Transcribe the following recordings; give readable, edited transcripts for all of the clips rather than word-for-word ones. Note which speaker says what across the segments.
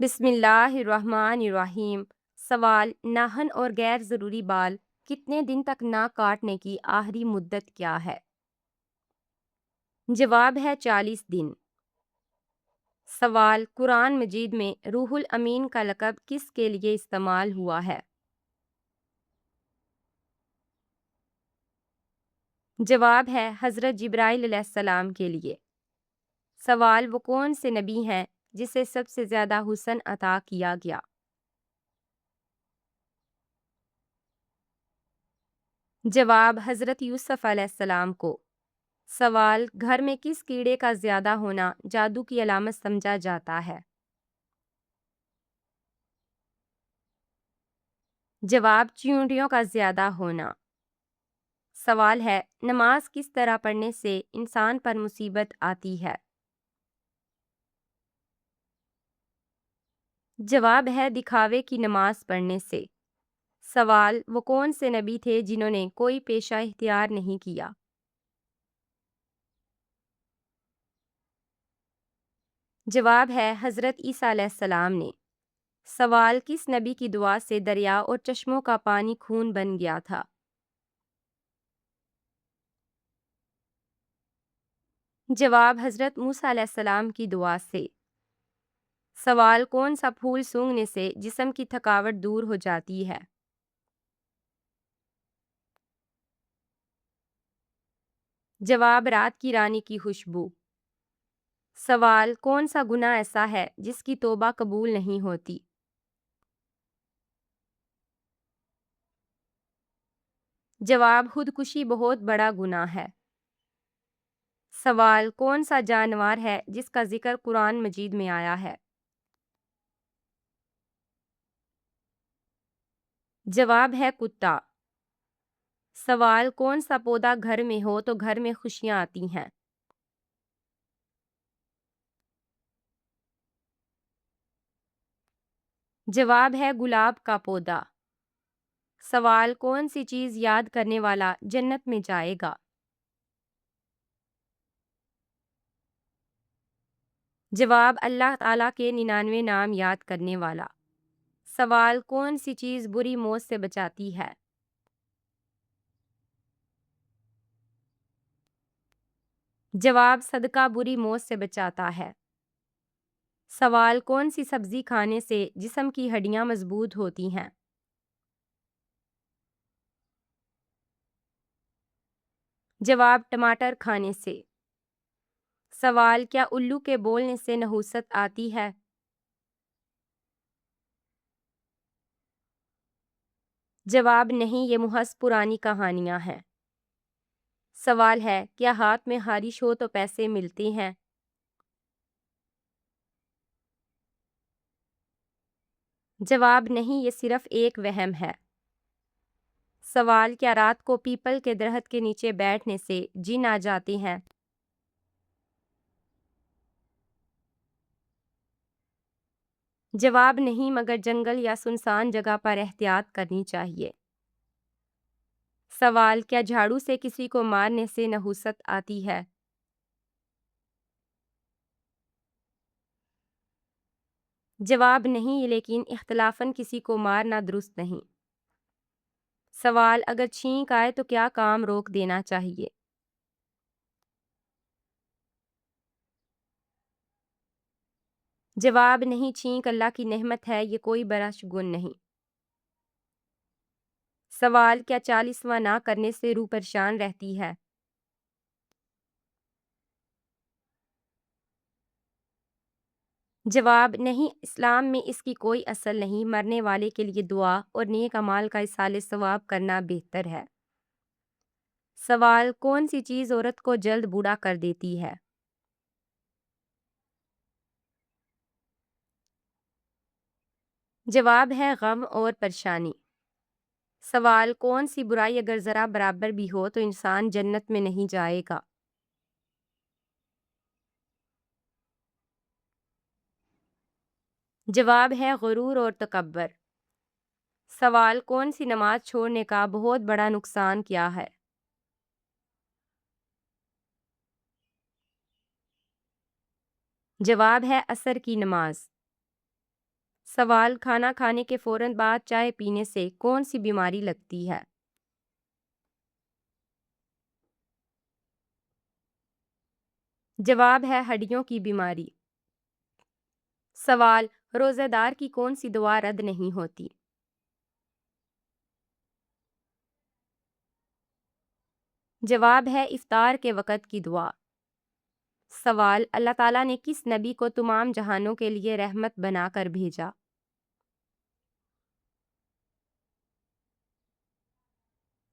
Speaker 1: بسم اللہ الرحمن الرحیم۔ سوال: ناخن اور غیر ضروری بال کتنے دن تک نہ کاٹنے کی آخری مدت کیا ہے؟ جواب ہے 40 دن۔ سوال: قرآن مجید میں روح الامین کا لقب کس کے لیے استعمال ہوا ہے؟ جواب ہے حضرت جبرائیل علیہ السلام کے لیے۔ سوال: وہ کون سے نبی ہیں جسے سب سے زیادہ حسن عطا کیا گیا؟ جواب: حضرت یوسف علیہ السلام کو۔ سوال: گھر میں کس کیڑے کا زیادہ ہونا جادو کی علامت سمجھا جاتا ہے؟ جواب: چیونٹیوں کا زیادہ ہونا۔ سوال ہے: نماز کس طرح پڑھنے سے انسان پر مصیبت آتی ہے؟ جواب ہے دکھاوے کی نماز پڑھنے سے۔ سوال: وہ کون سے نبی تھے جنہوں نے کوئی پیشہ اختیار نہیں کیا؟ جواب ہے حضرت عیسیٰ علیہ السلام نے۔ سوال: کس نبی کی دعا سے دریا اور چشموں کا پانی خون بن گیا تھا؟ جواب: حضرت موسیٰ علیہ السلام کی دعا سے۔ سوال: کون سا پھول سونگھنے سے جسم کی تھکاوٹ دور ہو جاتی ہے؟ جواب: رات کی رانی کی خوشبو۔ سوال: کون سا گناہ ایسا ہے جس کی توبہ قبول نہیں ہوتی؟ جواب: خودکشی بہت بڑا گناہ ہے۔ سوال: کون سا جانور ہے جس کا ذکر قرآن مجید میں آیا ہے؟ جواب ہے کتا۔ سوال: کون سا پودا گھر میں ہو تو گھر میں خوشیاں آتی ہیں؟ جواب ہے گلاب کا پودا۔ سوال: کون سی چیز یاد کرنے والا جنت میں جائے گا؟ جواب: اللہ تعالیٰ کے 99 نام یاد کرنے والا۔ سوال: کون سی چیز بری موت سے بچاتی ہے؟ جواب: صدقہ بری موت سے بچاتا ہے۔ سوال: کون سی سبزی کھانے سے جسم کی ہڈیاں مضبوط ہوتی ہیں؟ جواب: ٹماٹر کھانے سے۔ سوال: کیا الو کے بولنے سے نحوست آتی ہے؟ جواب: نہیں، یہ محض پرانی کہانیاں ہیں۔ سوال ہے: کیا ہاتھ میں خارش ہو تو پیسے ملتے ہیں؟ جواب: نہیں، یہ صرف ایک وہم ہے۔ سوال: کیا رات کو پیپل کے درخت کے نیچے بیٹھنے سے جن آ جاتے ہیں؟ جواب: نہیں، مگر جنگل یا سنسان جگہ پر احتیاط کرنی چاہیے۔ سوال: کیا جھاڑو سے کسی کو مارنے سے نحوست آتی ہے؟ جواب: نہیں، لیکن اختلافاً کسی کو مارنا درست نہیں۔ سوال: اگر چھینک آئے تو کیا کام روک دینا چاہیے؟ جواب: نہیں، چھینک اللہ کی نعمت ہے، یہ کوئی بڑا شگون نہیں۔ سوال: کیا 40واں نہ کرنے سے روح پریشان رہتی ہے؟ جواب: نہیں، اسلام میں اس کی کوئی اصل نہیں، مرنے والے کے لیے دعا اور نیک اعمال کا ایصال ثواب کرنا بہتر ہے۔ سوال: کون سی چیز عورت کو جلد بوڑھا کر دیتی ہے؟ جواب ہے غم اور پریشانی۔ سوال: کون سی برائی اگر ذرا برابر بھی ہو تو انسان جنت میں نہیں جائے گا؟ جواب ہے غرور اور تکبر۔ سوال: کون سی نماز چھوڑنے کا بہت بڑا نقصان کیا ہے؟ جواب ہے عصر کی نماز۔ سوال کھانا کھانے کے فوراً بعد چائے پینے سے کون سی بیماری لگتی ہے؟ جواب ہے ہڈیوں کی بیماری۔ سوال روزہ دار کی کون سی دعا رد نہیں ہوتی؟ جواب ہے افطار کے وقت کی دعا۔ سوال اللہ تعالیٰ نے کس نبی کو تمام جہانوں کے لیے رحمت بنا کر بھیجا؟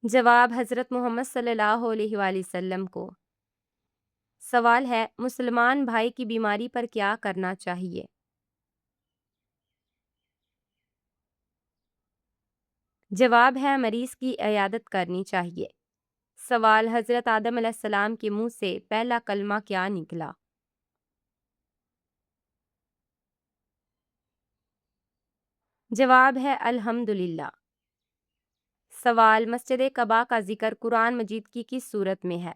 Speaker 1: جواب حضرت محمد صلی اللہ علیہ وآلہ وسلم کو۔ سوال ہے مسلمان بھائی کی بیماری پر کیا کرنا چاہیے؟ جواب ہے مریض کی عیادت کرنی چاہیے۔ سوال حضرت آدم علیہ السلام کے منہ سے پہلا کلمہ کیا نکلا؟ جواب ہے الحمدللہ۔ سوال مسجد قباء کا ذکر قرآن مجید کی کس سورت میں ہے؟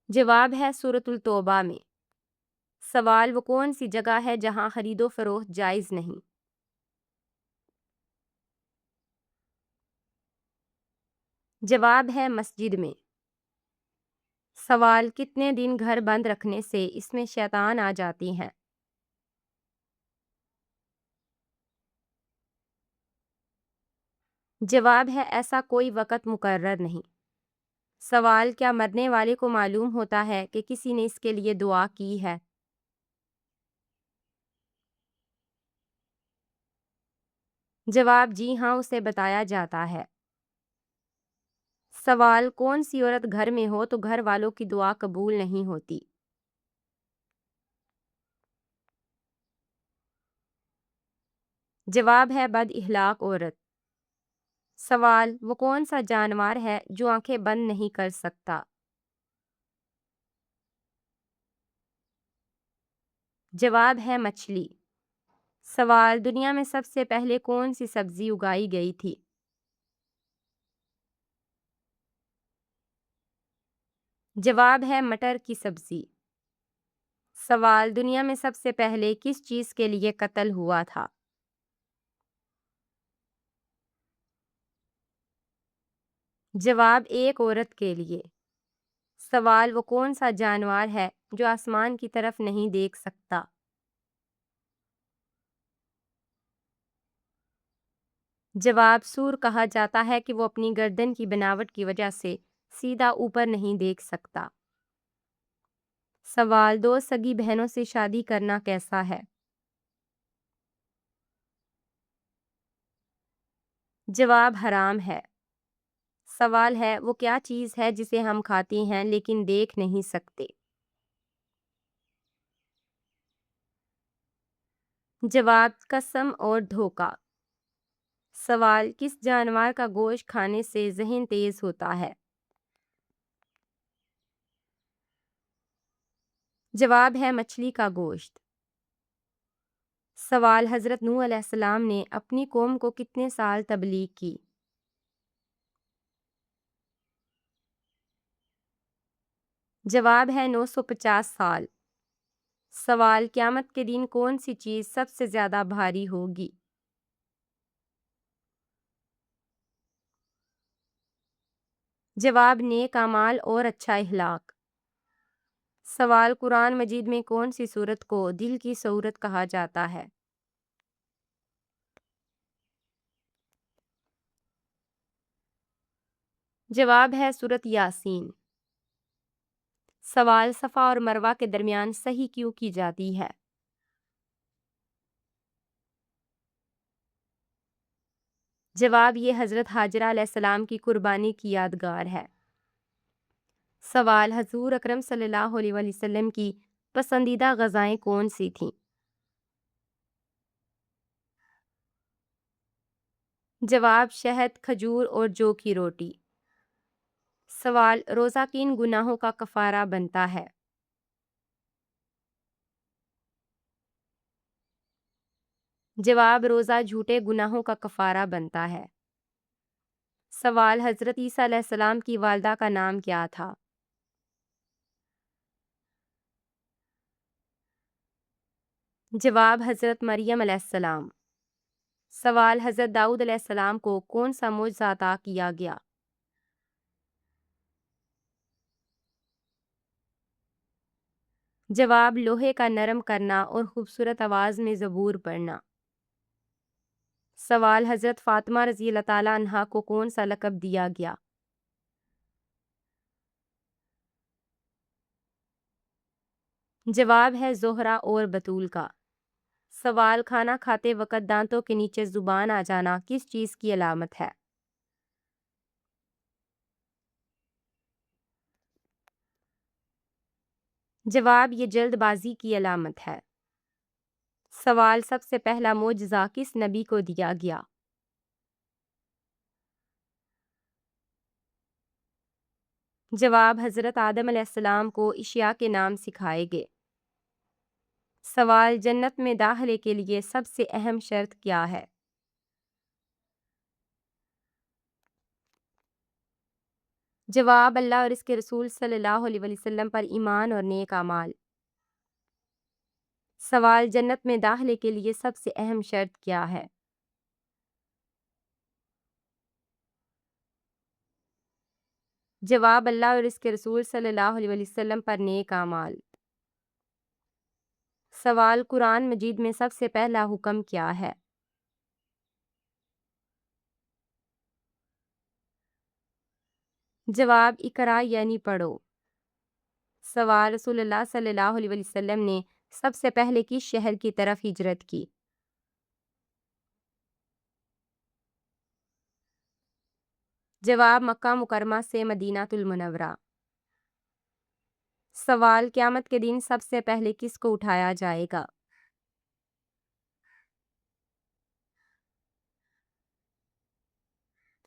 Speaker 1: جواب ہے سورۃ التوبہ میں۔ سوال وہ کون سی جگہ ہے جہاں خرید و فروخت جائز نہیں؟ جواب ہے مسجد میں۔ سوال کتنے دن گھر بند رکھنے سے اس میں شیطان آ جاتی ہیں؟ جواب ہے ایسا کوئی وقت مقرر نہیں۔ سوال کیا مرنے والے کو معلوم ہوتا ہے کہ کسی نے اس کے لیے دعا کی ہے؟ جواب جی ہاں اسے بتایا جاتا ہے۔ سوال کون سی عورت گھر میں ہو تو گھر والوں کی دعا قبول نہیں ہوتی؟ جواب ہے بد اخلاق عورت۔ سوال وہ کون سا جانور ہے جو آنکھیں بند نہیں کر سکتا؟ جواب ہے مچھلی۔ سوال دنیا میں سب سے پہلے کون سی سبزی اگائی گئی تھی؟ جواب ہے مٹر کی سبزی۔ سوال دنیا میں سب سے پہلے کس چیز کے لیے قتل ہوا تھا؟ جواب ایک عورت کے لیے۔ سوال وہ کون سا جانور ہے جو آسمان کی طرف نہیں دیکھ سکتا؟ جواب سور کہا جاتا ہے کہ وہ اپنی گردن کی بناوٹ کی وجہ سے سیدھا اوپر نہیں دیکھ سکتا۔ سوال دو سگی بہنوں سے شادی کرنا کیسا ہے؟ جواب حرام ہے۔ سوال ہے وہ کیا چیز ہے جسے ہم کھاتے ہیں لیکن دیکھ نہیں سکتے؟ جواب قسم اور دھوکہ۔ سوال کس جانور کا گوشت کھانے سے ذہن تیز ہوتا ہے؟ جواب ہے مچھلی کا گوشت۔ سوال حضرت نوح علیہ السلام نے اپنی قوم کو کتنے سال تبلیغ کی؟ جواب ہے 950 سال۔ سوال قیامت کے دن کون سی چیز سب سے زیادہ بھاری ہوگی؟ جواب نیک اعمال اور اچھا اخلاق۔ سوال قرآن مجید میں کون سی سورت کو دل کی سورت کہا جاتا ہے؟ جواب ہے سورت یاسین۔ سوال صفا اور مروہ کے درمیان صحیح کیوں کی جاتی ہے؟ جواب یہ حضرت حاجرہ علیہ السلام کی قربانی کی یادگار ہے۔ سوال حضور اکرم صلی اللہ علیہ وآلہ وسلم کی پسندیدہ غذائیں کون سی تھیں؟ جواب شہد، کھجور اور جو کی روٹی۔ سوال روزہ کن گناہوں کا کفارہ بنتا ہے؟ جواب روزہ جھوٹے گناہوں کا کفارہ بنتا ہے۔ سوال حضرت عیسیٰ علیہ السلام کی والدہ کا نام کیا تھا؟ جواب حضرت مریم علیہ السلام۔ سوال حضرت داؤد علیہ السلام کو کون سا معجزہ عطا کیا گیا؟ جواب لوہے کا نرم کرنا اور خوبصورت آواز میں زبور پڑھنا۔ سوال حضرت فاطمہ رضی اللہ تعالیٰ عنہا کو کون سا لقب دیا گیا؟ جواب ہے زہرہ اور بطول کا۔ سوال کھانا کھاتے وقت دانتوں کے نیچے زبان آ جانا کس چیز کی علامت ہے؟ جواب یہ جلد بازی کی علامت ہے۔ سوال سب سے پہلا معجزہ کس نبی کو دیا گیا؟ جواب حضرت آدم علیہ السلام کو اشیاء کے نام سکھائے گئے۔ سوال جنت میں داخلے کے لیے سب سے اہم شرط کیا ہے؟ جواب اللہ اور اس کے رسول صلی اللہ علیہ وسلم پر ایمان اور نیک اعمال۔ سوال جنت میں داخلے کے لیے سب سے اہم شرط کیا ہے؟ جواب اللہ اور اس کے رسول صلی اللہ علیہ وسلم پر نیک اعمال۔ سوال قرآن مجید میں سب سے پہلا حکم کیا ہے؟ جواب اقرا یعنی پڑھو۔ سوال رسول اللہ صلی اللہ علیہ وسلم نے سب سے پہلے کس شہر کی طرف ہجرت کی؟ جواب مکہ مکرمہ سے مدینہ المنورہ۔ سوال قیامت کے دن سب سے پہلے کس کو اٹھایا جائے گا؟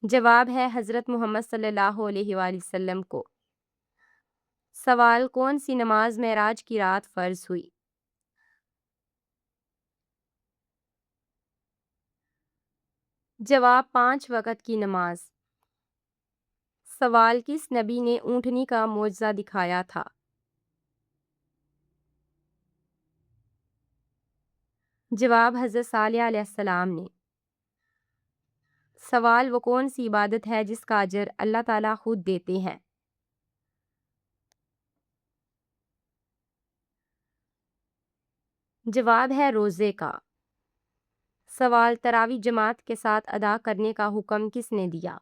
Speaker 1: جواب ہے حضرت محمد صلی اللہ علیہ وآلہ وسلم کو۔ سوال کون سی نماز معراج کی رات فرض ہوئی؟ جواب 5 وقت کی نماز۔ سوال کس نبی نے اونٹنی کا معجزہ دکھایا تھا؟ جواب حضرت صالح علیہ السلام نے۔ سوال وہ کون سی عبادت ہے جس کا اجر اللہ تعالیٰ خود دیتے ہیں؟ جواب ہے روزے کا۔ سوال تراویح جماعت کے ساتھ ادا کرنے کا حکم کس نے دیا؟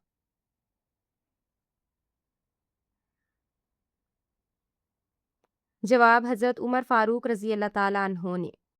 Speaker 1: جواب حضرت عمر فاروق رضی اللہ تعالیٰ عنہ نے۔